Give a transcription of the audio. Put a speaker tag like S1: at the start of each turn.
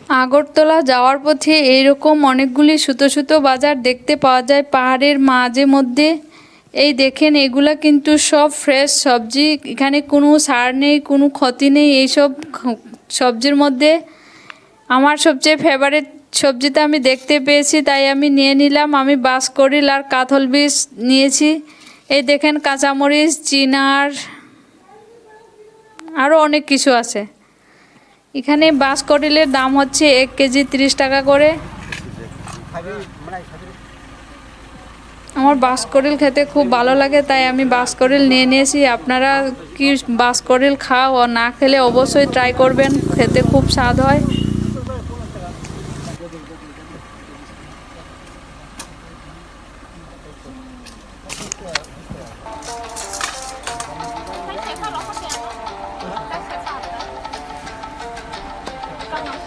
S1: আগরতলা যাওয়ার পথে এইরকম অনেকগুলি সুতো সুতো বাজার দেখতে পাওয়া যায় পাহাড়ের মাঝে মধ্যে। এই দেখেন এগুলা কিন্তু সব ফ্রেশ সবজি, এখানে কোনো সার নেই, কোনো ক্ষতি নেই। এইসব সবজির মধ্যে আমার সবচেয়ে ফেভারিট সবজিটা আমি দেখতে পেয়েছি, তাই আমি নিয়ে নিলাম। আমি বাঁশকড়িল আর কাঁঠাল বীজ নিয়েছি। এই দেখেন কাঁচামরিচ, চিনার, আরও অনেক কিছু আছে। এখানে বাঁশকড়িলের দাম হচ্ছে 1 কেজি 30 টাকা করে। আমার বাঁশকড়িল খেতে খুব ভালো লাগে, তাই আমি বাঁশকড়িল নিয়ে নিয়েছি। আপনারা কি বাঁশকড়িল খাও না খেলে অবশ্যই ট্রাই করবেন, খেতে খুব স্বাদ হয়।